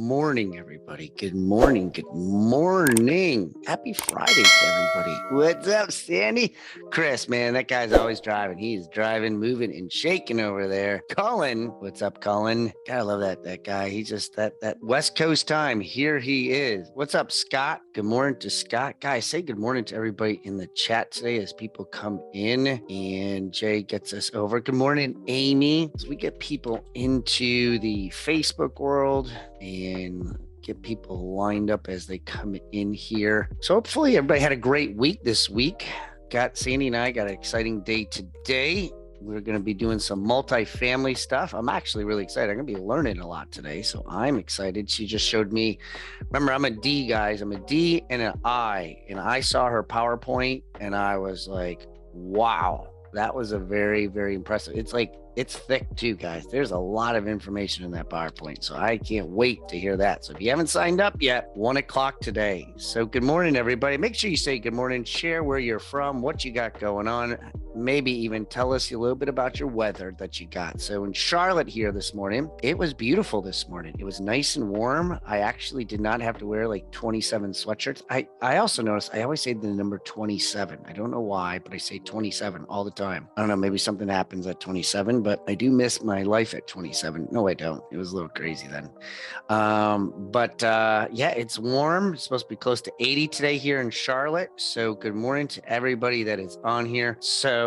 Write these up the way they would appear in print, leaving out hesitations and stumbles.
morning, everybody. Good morning. Good morning. Happy Friday to everybody. What's up, Sandy? Chris, man, that guy's always driving. He's driving, moving, and shaking over there. Colin, what's up, Colin? Gotta love that guy. He's just that West Coast time. Here he is. What's up, Scott? Good morning to Scott. Guys, say good morning to everybody in the chat today as people come in and Jay gets us over. Good morning, Amy. As we get people into the Facebook world and get people lined up as they come in here. So hopefully everybody had a great week this week. Sandy and I got an exciting day today. We're going to be doing some multifamily stuff. I'm actually really excited. I'm going to be learning a lot today. So I'm excited. She just showed me, remember, I'm a D, guys. I'm a D and an I. And I saw her PowerPoint and I was like, wow, that was a very, very impressive. It's thick too, guys. There's a lot of information in that PowerPoint. So I can't wait to hear that. So if you haven't signed up yet, 1 o'clock today. So good morning, everybody. Make sure you say good morning, share where you're from, what you got going on, maybe even tell us a little bit about your weather that you got. So in Charlotte here this morning, it was beautiful this morning. It was nice and warm. I actually did not have to wear like 27 sweatshirts. I also noticed I always say the number 27. I don't know why, but I say 27 all the time. I don't know, maybe something happens at 27, but I do miss my life at 27. No, I don't. It was a little crazy then. Yeah, it's warm. It's supposed to be close to 80 today here in Charlotte. So good morning to everybody that is on here. So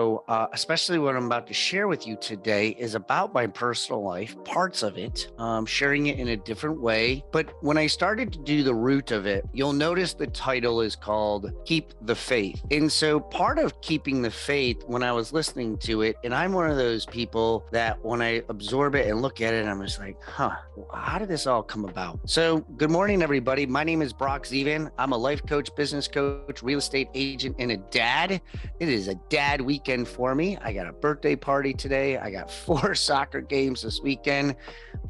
especially what I'm about to share with you today is about my personal life, parts of it, sharing it in a different way. But when I started to do the root of it, you'll notice the title is called Keep the Faith. And so part of keeping the faith, when I was listening to it, and I'm one of those people that when I absorb it and look at it, I'm just like, how did this all come about? So good morning, everybody. My name is Brock Zevan. I'm a life coach, business coach, real estate agent, and a dad. It is a dad weekend for me. I got a birthday party today. I got 4 soccer games this weekend.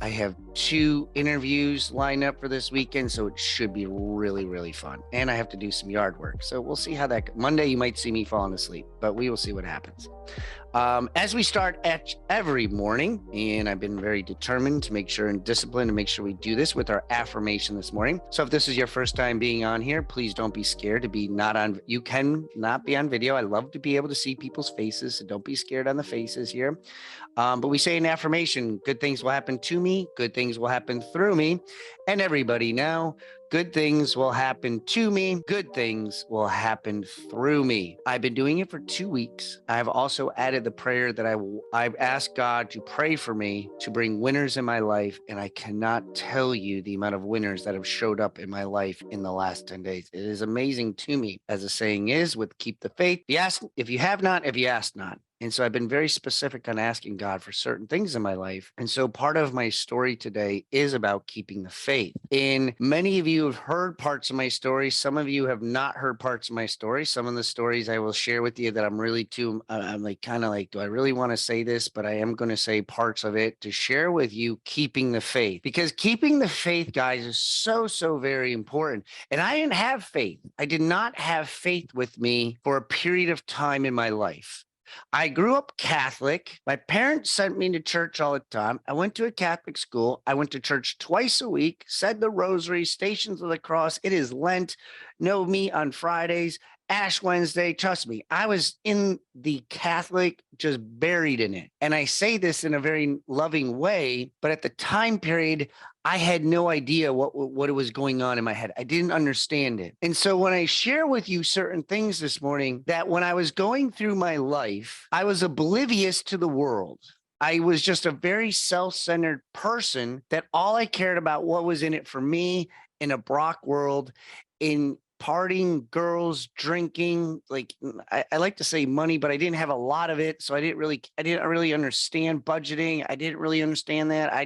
I have 2 interviews lined up for this weekend, so it should be really, really fun. And I have to do some yard work. So we'll see how that goes. Monday, you might see me falling asleep, but we will see what happens. As we start every morning, and I've been very determined to make sure and disciplined to make sure we do this with our affirmation this morning. So if this is your first time being on here, please don't be scared to be not on. You can not be on video. I love to be able to see people's faces, so don't be scared on the faces here. But we say an affirmation, good things will happen to me, good things will happen through me, and everybody now, good things will happen to me, good things will happen through me. I've been doing it for 2 weeks. I've also added the prayer that I've asked God to pray for me to bring winners in my life, and I cannot tell you the amount of winners that have showed up in my life in the last 10 days. It is amazing to me, as the saying is, with keep the faith. If you have not, if you ask not. And so I've been very specific on asking God for certain things in my life. And so part of my story today is about keeping the faith. And many of you have heard parts of my story. Some of you have not heard parts of my story. Some of the stories I will share with you that I'm really I'm like, kind of like, do I really want to say this? But I am going to say parts of it to share with you keeping the faith. Because keeping the faith, guys, is so, so very important. And I didn't have faith. I did not have faith with me for a period of time in my life. I grew up Catholic. My parents sent me to church all the time. I went to a Catholic school. I went to church twice a week, said the rosary, Stations of the Cross. It is Lent, no meat on Fridays, Ash Wednesday. Trust me, I was in the Catholic, just buried in it. And I say this in a very loving way, but at the time period, I had no idea what was going on in my head. I didn't understand it. And so when I share with you certain things this morning, that when I was going through my life, I was oblivious to the world. I was just a very self-centered person that all I cared about what was in it for me in a Brock world, in partying, girls, drinking, like I like to say money, but I didn't have a lot of it. So I didn't really understand budgeting. I didn't really understand that. I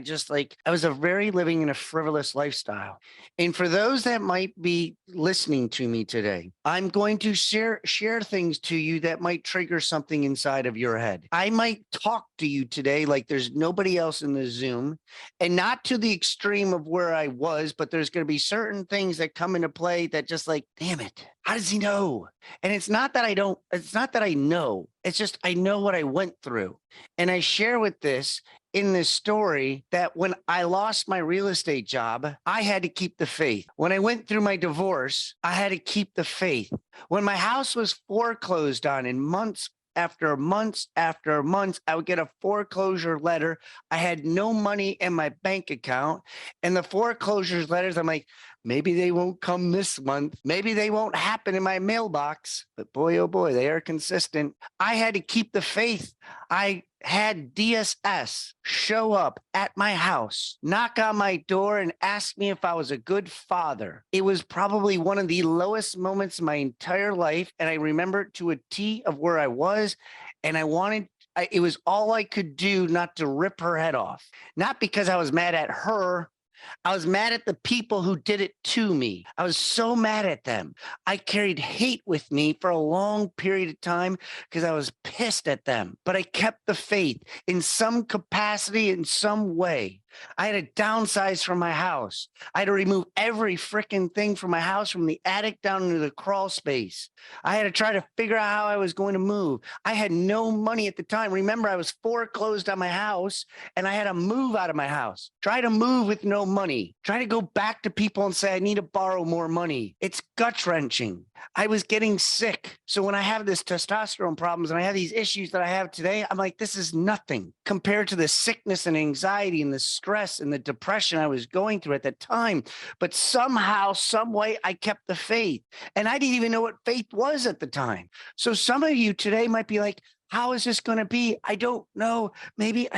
was living in a frivolous lifestyle. And for those that might be listening to me today, I'm going to share things to you that might trigger something inside of your head. I might talk to you today like there's nobody else in the Zoom, and not to the extreme of where I was, but there's going to be certain things that come into play that just like like, damn it, how does he know? And it's not that I know. It's just I know what I went through. And I share with this in this story that when I lost my real estate job, I had to keep the faith. When I went through my divorce, I had to keep the faith. When my house was foreclosed on in months after months after months, I would get a foreclosure letter. I had no money in my bank account. And the foreclosure letters, I'm like, maybe they won't come this month. Maybe they won't happen in my mailbox. But boy, oh boy, they are consistent. I had to keep the faith. I had DSS show up at my house, knock on my door, and ask me if I was a good father. It was probably one of the lowest moments in my entire life. And I remember it to a T of where I was. And it was all I could do not to rip her head off. Not because I was mad at her. I was mad at the people who did it to me. I was so mad at them. I carried hate with me for a long period of time because I was pissed at them. But I kept the faith in some capacity, in some way. I had to downsize from my house. I had to remove every freaking thing from my house, from the attic down into the crawl space. I had to try to figure out how I was going to move. I had no money at the time. Remember, I was foreclosed on my house and I had to move out of my house. Try to move with no money. Try to go back to people and say, I need to borrow more money. It's gut wrenching. I was getting sick. So when I have this testosterone problems and I have these issues that I have today, I'm like, this is nothing compared to the sickness and anxiety and the stress and the depression I was going through at the time. But somehow, some way, I kept the faith. And I didn't even know what faith was at the time. So some of you today might be like, how is this going to be? I don't know. Maybe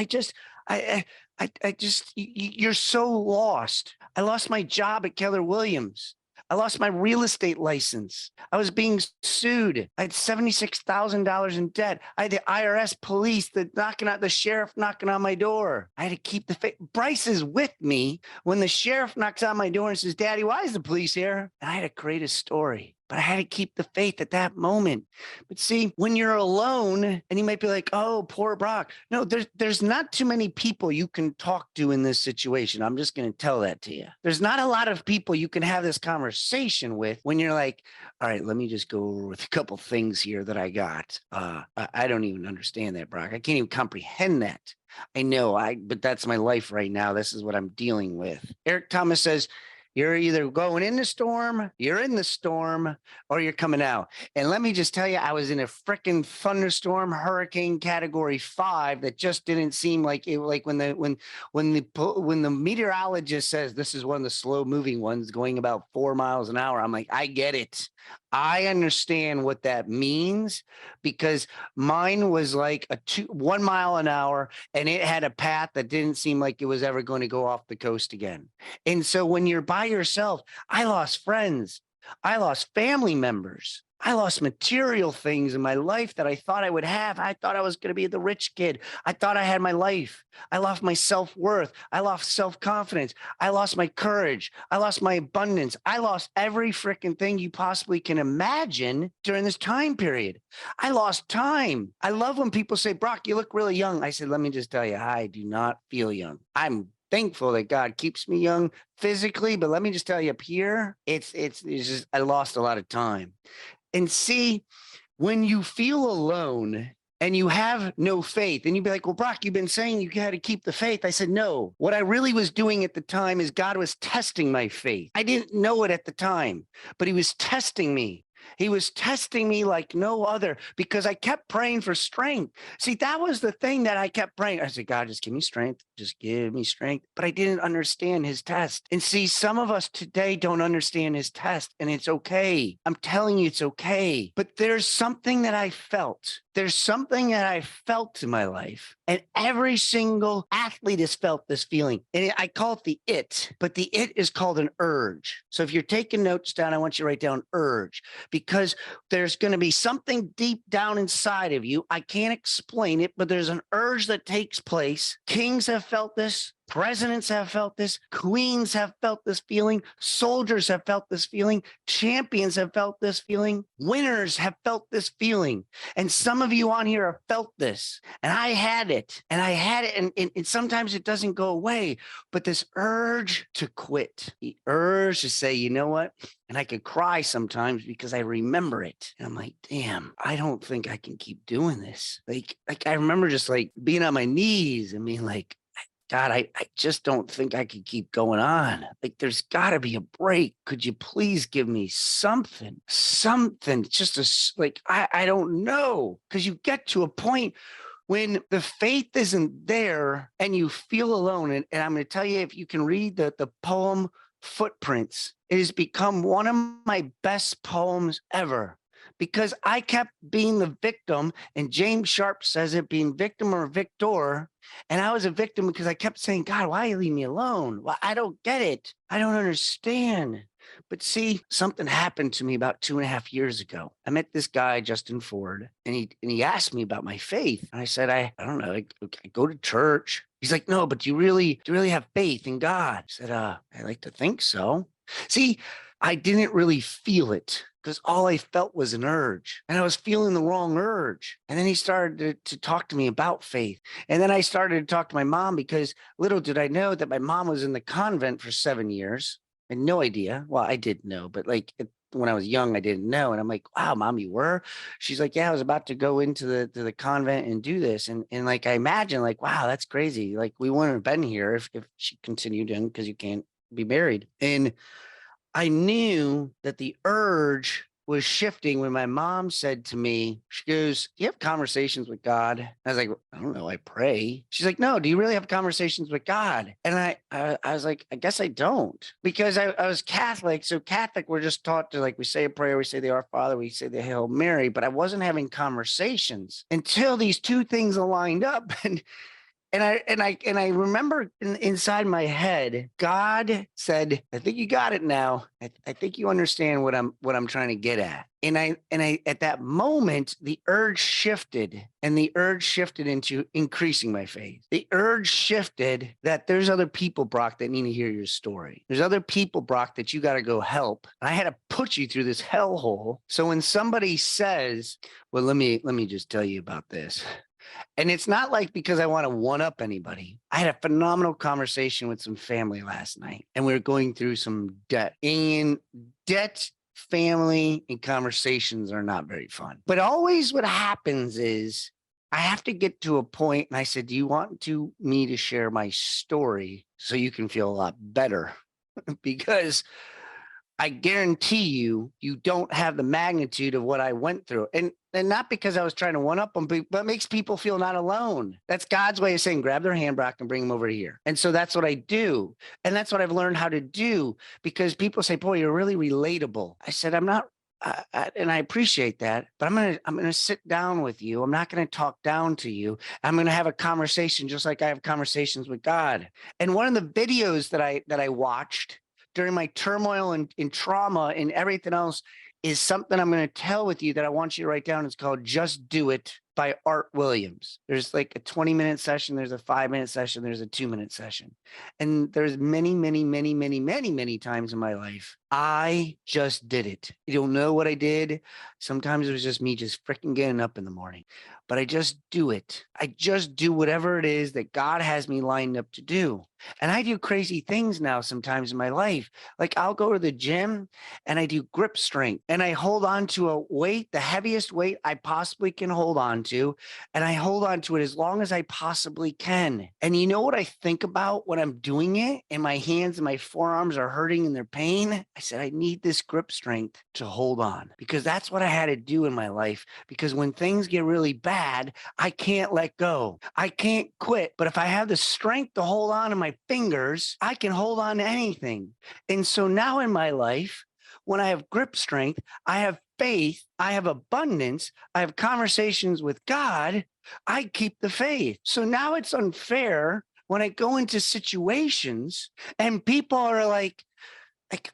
you're so lost. I lost my job at Keller Williams. I lost my real estate license. I was being sued. I had $76,000 in debt. I had the IRS police the sheriff knocking on my door. I had to keep the faith. Bryce is with me when the sheriff knocks on my door and says, Daddy, why is the police here? And I had to create a story. But I had to keep the faith at that moment. But see, when you're alone, and you might be like, oh, poor Brock. No, there's not too many people you can talk to in this situation. I'm just going to tell that to you. There's not a lot of people you can have this conversation with when you're like, all right, let me just go over with a couple things here that I got. I don't even understand that, Brock. I can't even comprehend that. I know, but that's my life right now. This is what I'm dealing with. Eric Thomas says, you're either going in the storm, you're in the storm, or you're coming out. And let me just tell you, I was in a freaking thunderstorm, hurricane category 5 that just didn't seem like it. Like when the meteorologist says this is one of the slow moving ones going about 4 miles an hour, I'm like, I get it. I understand what that means because mine was like 1 mile an hour and it had a path that didn't seem like it was ever going to go off the coast again. And so when you're by yourself, I lost friends. I lost family members. I lost material things in my life that I thought I would have. I thought I was going to be the rich kid. I thought I had my life. I lost my self-worth. I lost self-confidence. I lost my courage. I lost my abundance. I lost every freaking thing you possibly can imagine during this time period. I lost time. I love when people say, Brock, you look really young. I said, let me just tell you, I do not feel young. I'm thankful that God keeps me young physically, but let me just tell you up here, it's just, I lost a lot of time. And see, when you feel alone and you have no faith, and you'd be like, well, Brock, you've been saying you had to keep the faith. I said, no, what I really was doing at the time is God was testing my faith. I didn't know it at the time, but he was testing me. He was testing me like no other because I kept praying for strength. See, that was the thing that I kept praying. I said, God, just give me strength. Just give me strength. But I didn't understand his test. And see, some of us today don't understand his test, and it's okay. I'm telling you, it's okay. But there's something that I felt. There's something that I felt in my life. And every single athlete has felt this feeling. And I call it the it, but the it is called an urge. So if you're taking notes down, I want you to write down urge, because there's going to be something deep down inside of you. I can't explain it, but there's an urge that takes place. Kings have felt this. Presidents have felt this. Queens have felt this feeling. Soldiers have felt this feeling. Champions have felt this feeling. Winners have felt this feeling. And some of you on here have felt this. And I had it. And I had it. And sometimes it doesn't go away. But this urge to quit, the urge to say, you know what? And I could cry sometimes because I remember it. And I'm like, damn, I don't think I can keep doing this. Like I remember just like being on my knees and being like, God, I just don't think I can keep going on. Like, there's got to be a break. Could you please give me something, just like, I don't know. Because you get to a point when the faith isn't there and you feel alone. And I'm going to tell you, if you can read the poem Footprints, it has become one of my best poems ever. Because I kept being the victim, and James Sharp says it, being victim or victor. And I was a victim because I kept saying, God, why you leave me alone? Well, I don't get it. I don't understand. But see, something happened to me about 2.5 years ago. I met this guy, Justin Ford, and he asked me about my faith. And I said, I don't know, I go to church. He's like, no, but do you really have faith in God? I said, I like to think so. See, I didn't really feel it because all I felt was an urge, and I was feeling the wrong urge. And then he started to talk to me about faith. And then I started to talk to my mom, because little did I know that my mom was in the convent for 7 years. I had no idea. Well, I did know, but when I was young, I didn't know. And I'm like, wow, Mom, you were? She's like, yeah, I was about to go into the convent and do this. And like, I imagine, like, wow, that's crazy. Like, we wouldn't have been here if she continued in, because you can't be married. And I knew that the urge was shifting when my mom said to me, she goes, do you have conversations with God? I was like, I don't know, I pray. She's like, no, do you really have conversations with God? And I was like, I guess I don't, because I was Catholic. So Catholic, we're just taught to, like, we say a prayer, we say the Our Father, we say the Hail Mary, but I wasn't having conversations until these two things aligned up. And I remember inside my head, God said, I think you got it now. I think you understand what I'm trying to get at. And I at that moment, the urge shifted, and the urge shifted into increasing my faith. The urge shifted that there's other people, Brock, that need to hear your story. There's other people, Brock, that you got to go help. And I had to put you through this hellhole. So when somebody says, well, let me just tell you about this. And it's not like because I want to one up anybody. I had a phenomenal conversation with some family last night, and we were going through some debt. And debt, family, and conversations are not very fun. But always what happens is I have to get to a point, and I said, do you want me to share my story so you can feel a lot better? Because I guarantee you don't have the magnitude of what I went through. And not because I was trying to one up them, but makes people feel not alone. That's God's way of saying, grab their hand, Brock, and bring them over here. And so that's what I do. And that's what I've learned how to do, because people say, boy, you're really relatable. I said, I'm not. And I appreciate that, but I'm gonna sit down with you. I'm not gonna talk down to you. I'm gonna have a conversation, just like I have conversations with God. And one of the videos that I watched during my turmoil and trauma and everything else is something I'm going to tell with you that I want you to write down. It's called Just Do It by Art Williams. There's like a 20-minute session. There's a 5-minute session. There's a 2-minute session. And there's many, many, many, many, many, many times in my life, I just did it. You don't know what I did. Sometimes it was just me just freaking getting up in the morning, but I just do it. I just do whatever it is that God has me lined up to do. And I do crazy things now sometimes in my life. Like, I'll go to the gym and I do grip strength, and I hold on to a weight, the heaviest weight I possibly can hold on to. And I hold on to it as long as I possibly can. And you know what I think about when I'm doing it and my hands and my forearms are hurting and they're pain? I said, I need this grip strength to hold on, because that's what I had to do in my life. Because when things get really bad, I can't let go. I can't quit. But if I have the strength to hold on to my fingers, I can hold on to anything. And so now in my life, when I have grip strength, I have faith, I have abundance, I have conversations with God, I keep the faith. So now it's unfair when I go into situations and people are like,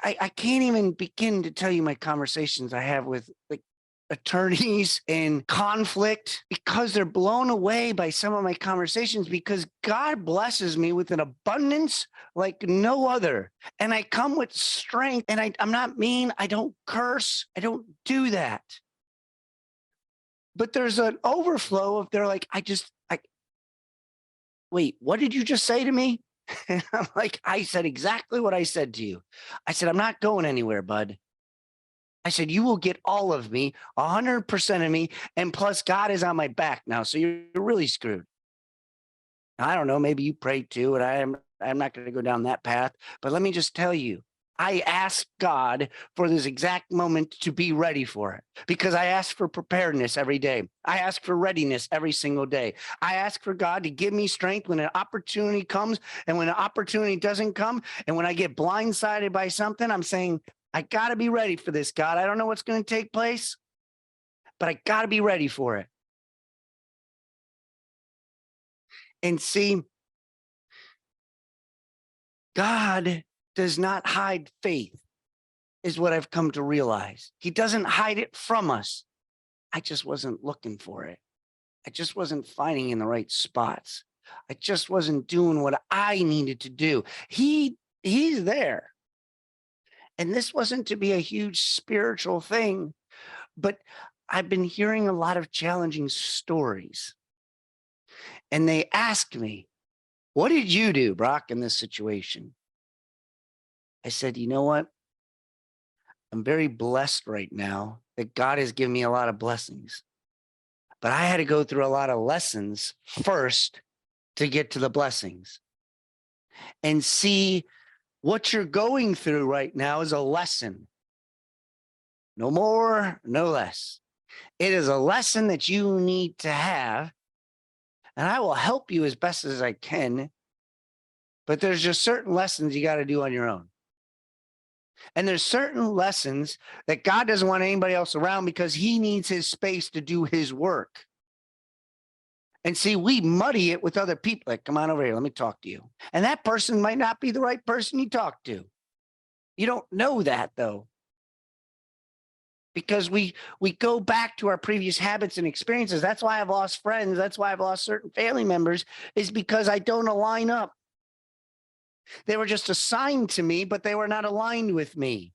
I can't even begin to tell you my conversations I have with, like, attorneys in conflict because they're blown away by some of my conversations, because God blesses me with an abundance like no other. And I come with strength, and I'm not mean. I don't curse. I don't do that. But there's an overflow of, they're like, wait, what did you just say to me? And I'm like, I said exactly what I said to you. I said, I'm not going anywhere, bud. I said, you will get all of me, 100% of me. And plus, God is on my back now. So you're really screwed. I don't know. Maybe you prayed too. And I'm not going to go down that path. But let me just tell you, I asked God for this exact moment to be ready for it, because I ask for preparedness every day. I ask for readiness every single day. I ask for God to give me strength when an opportunity comes, and when an opportunity doesn't come, and when I get blindsided by something, I'm saying, I got to be ready for this, God. I don't know what's going to take place, but I got to be ready for it. And see, God does not hide faith, is what I've come to realize. He doesn't hide it from us. I just wasn't looking for it. I just wasn't finding in the right spots. I just wasn't doing what I needed to do. He's there. And this wasn't to be a huge spiritual thing, but I've been hearing a lot of challenging stories. And they ask me, what did you do, Brock, in this situation? I said, you know what? I'm very blessed right now that God has given me a lot of blessings. But I had to go through a lot of lessons first to get to the blessings. And see, what you're going through right now is a lesson. No more, no less. It is a lesson that you need to have. And I will help you as best as I can. But there's just certain lessons you got to do on your own. And there's certain lessons that God doesn't want anybody else around, because he needs his space to do his work. And see, we muddy it with other people. Like, come on over here, let me talk to you. And that person might not be the right person you talk to. You don't know that, though, because we go back to our previous habits and experiences. That's why I've lost friends. That's why I've lost certain family members, is because I don't align up. They were just assigned to me, but they were not aligned with me.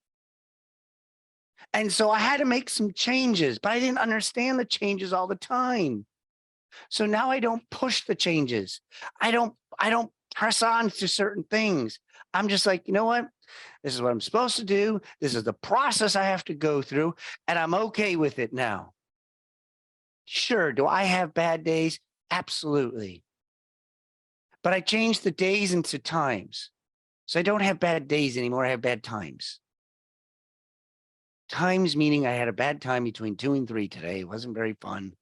And so I had to make some changes, but I didn't understand the changes all the time. So now I don't push the changes. I don't press on to certain things. I'm just like, you know what? This is what I'm supposed to do. This is the process I have to go through, and I'm okay with it now. Sure, do I have bad days? Absolutely. But I changed the days into times. So I don't have bad days anymore. I have bad times. Times meaning I had a bad time between 2 and 3 today. It wasn't very fun.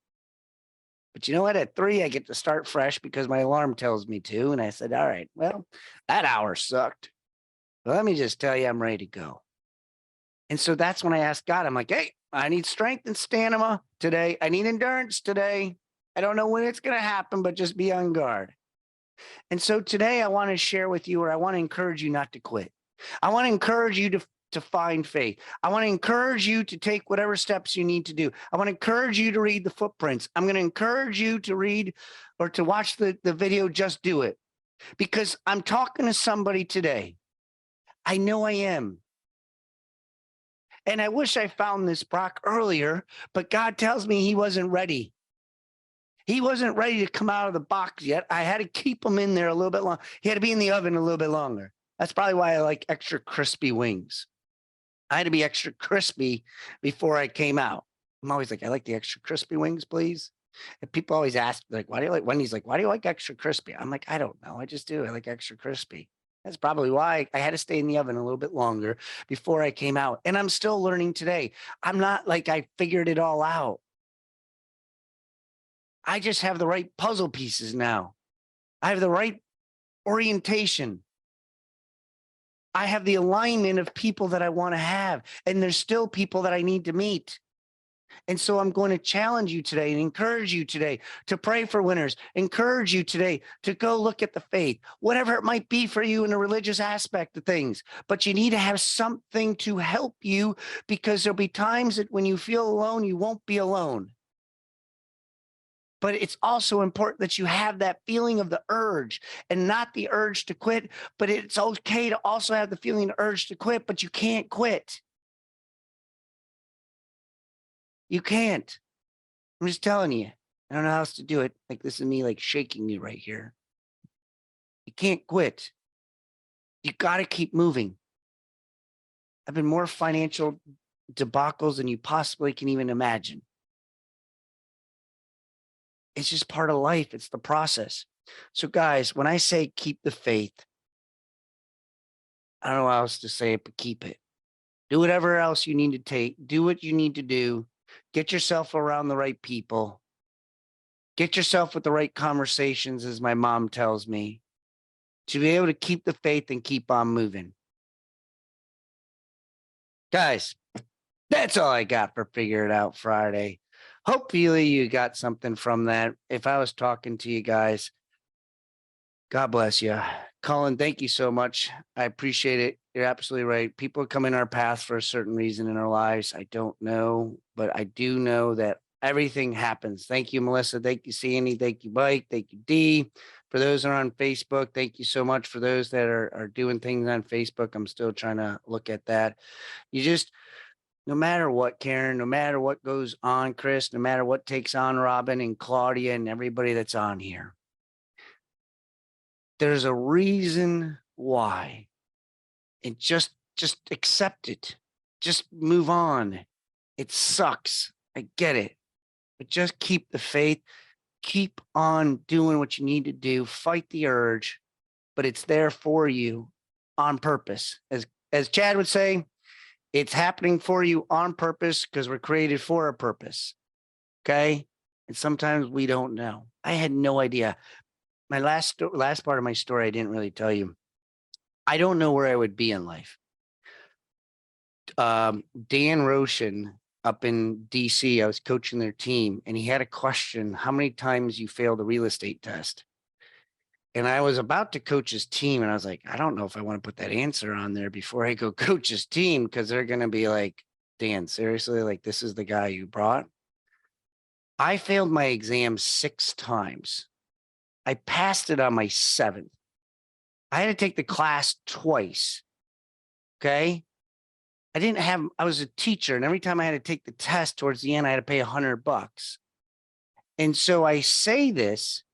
But you know what? At 3, I get to start fresh because my alarm tells me to. And I said, all right, well, that hour sucked. But let me just tell you, I'm ready to go. And so that's when I asked God, I'm like, hey, I need strength and stamina today. I need endurance today. I don't know when it's going to happen, but just be on guard. And so today I want to share with you, or I want to encourage you not to quit. I want to encourage you to find faith. I want to encourage you to take whatever steps you need to do. I want to encourage you to read the footprints. I'm going to encourage you to read or to watch the video, Just Do It, because I'm talking to somebody today. I know I am. And I wish I found this, Brock, earlier, but God tells me he wasn't ready. He wasn't ready to come out of the box yet. I had to keep him in there a little bit longer. He had to be in the oven a little bit longer. That's probably why I like extra crispy wings. I had to be extra crispy before I came out. I'm always like, I like the extra crispy wings, please. And people always ask, like, why do you like, Wendy's like, why do you like extra crispy? I'm like, I don't know. I just do. I like extra crispy. That's probably why I had to stay in the oven a little bit longer before I came out. And I'm still learning today. I'm not like I figured it all out. I just have the right puzzle pieces now. I have the right orientation. I have the alignment of people that I want to have. And there's still people that I need to meet. And so I'm going to challenge you today and encourage you today to pray for winners, encourage you today to go look at the faith, whatever it might be for you in the religious aspect of things. But you need to have something to help you, because there'll be times that when you feel alone, you won't be alone. But it's also important that you have that feeling of the urge, and not the urge to quit, but it's okay to also have the feeling, the urge to quit, but you can't quit. You can't. I'm just telling you. I don't know how else to do it. Like, this is me like shaking you right here. You can't quit. You got to keep moving. I've been more financial debacles than you possibly can even imagine. It's just part of life. It's the process. So guys, when I say keep the faith, I don't know how else to say it, but keep it. Do whatever else you need to take. Do what you need to do. Get yourself around the right people. Get yourself with the right conversations, as my mom tells me, to be able to keep the faith and keep on moving. Guys, that's all I got for Figure It Out Friday. Hopefully you got something from that. If I was talking to you guys, God bless you. Colin, thank you so much. I appreciate it. You're absolutely right. People come in our path for a certain reason in our lives. I don't know, but I do know that everything happens. Thank you, Melissa. Thank you, Sandy. Thank you, Mike. Thank you, Dee. For those that are on Facebook, thank you so much. For those that are doing things on Facebook, I'm still trying to look at that. You just, no matter what, Karen, no matter what goes on, Chris, no matter what takes on Robin and Claudia and everybody that's on here, there's a reason why. And just accept it. Just move on. It sucks. I get it. But just keep the faith. Keep on doing what you need to do. Fight the urge, but it's there for you on purpose. As Chad would say, it's happening for you on purpose, because we're created for a purpose. Okay? And sometimes we don't know. I had no idea. My last part of my story, I didn't really tell you. I don't know where I would be in life. Dan Roshan up in DC, I was coaching their team, and he had a question: how many times you failed a real estate test? And I was about to coach his team, and I was like, I don't know if I want to put that answer on there before I go coach his team, because they're going to be like, Dan, seriously, like, this is the guy you brought? I failed my exam 6 times. I passed it on my 7th. I had to take the class twice. Okay. I was a teacher, and every time I had to take the test towards the end, I had to pay $100. And so I say this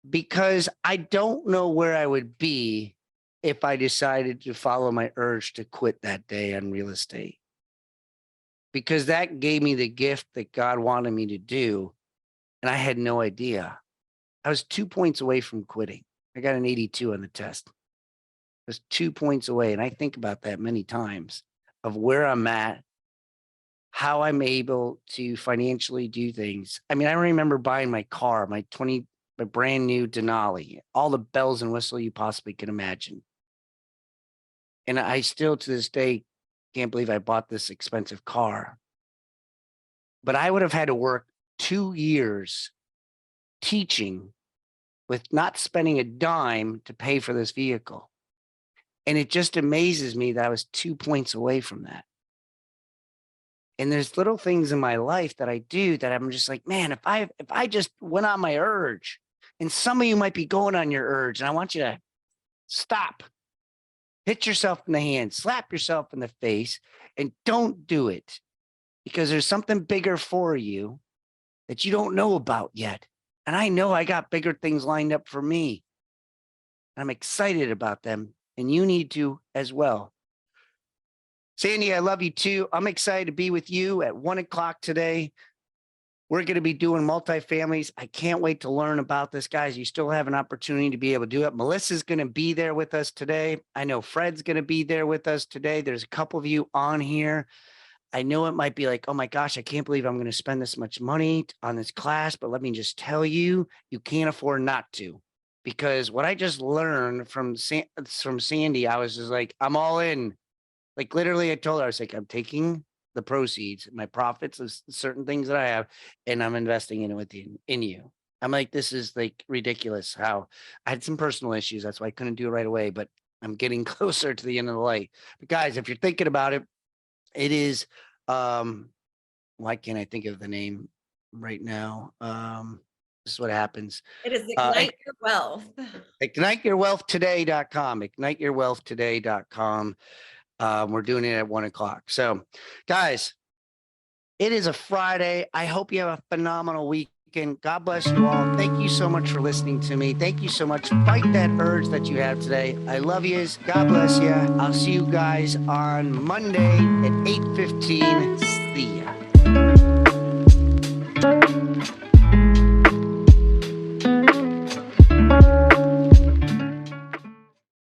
because I don't know where I would be if I decided to follow my urge to quit that day on real estate, because that gave me the gift that God wanted me to do. And I had no idea. I was 2 points away from quitting. I got an 82 on the test. I was 2 points away. And I think about that many times, of where I'm at, how I'm able to financially do things. I mean, I remember buying my car, my brand new Denali, all the bells and whistles you possibly can imagine. And I still, to this day, can't believe I bought this expensive car. But I would have had to work 2 years teaching with not spending a dime to pay for this vehicle. And it just amazes me that I was 2 points away from that. And there's little things in my life that I do that I'm just like, man, if I just went on my urge, and some of you might be going on your urge, and I want you to stop, hit yourself in the hand, slap yourself in the face, and don't do it, because there's something bigger for you that you don't know about yet. And I know I got bigger things lined up for me. I'm excited about them, and you need to as well. Sandy, I love you too. I'm excited to be with you at 1 o'clock today. We're going to be doing multifamilies. I can't wait to learn about this, guys. You still have an opportunity to be able to do it. Melissa's going to be there with us today. I know Fred's going to be there with us today. There's a couple of you on here. I know it might be like, oh my gosh, I can't believe I'm going to spend this much money on this class. But let me just tell you, you can't afford not to. Because what I just learned from Sandy, I was just like, I'm all in. Like, literally, I told her, I was like, I'm taking the proceeds, my profits of certain things that I have, and I'm investing in it in you. I'm like, this is like ridiculous how I had some personal issues. That's why I couldn't do it right away, but I'm getting closer to the end of the light. But guys, if you're thinking about it, it is, why can't I think of the name right now? This is what happens. It is Ignite Your Wealth. IgniteYourWealthToday.com. IgniteYourWealthToday.com. We're doing it at 1:00. So, guys, it is a Friday. I hope you have a phenomenal weekend. God bless you all. Thank you so much for listening to me. Thank you so much. Fight that urge that you have today. I love yous. God bless you. I'll see you guys on Monday at 8:15. See ya.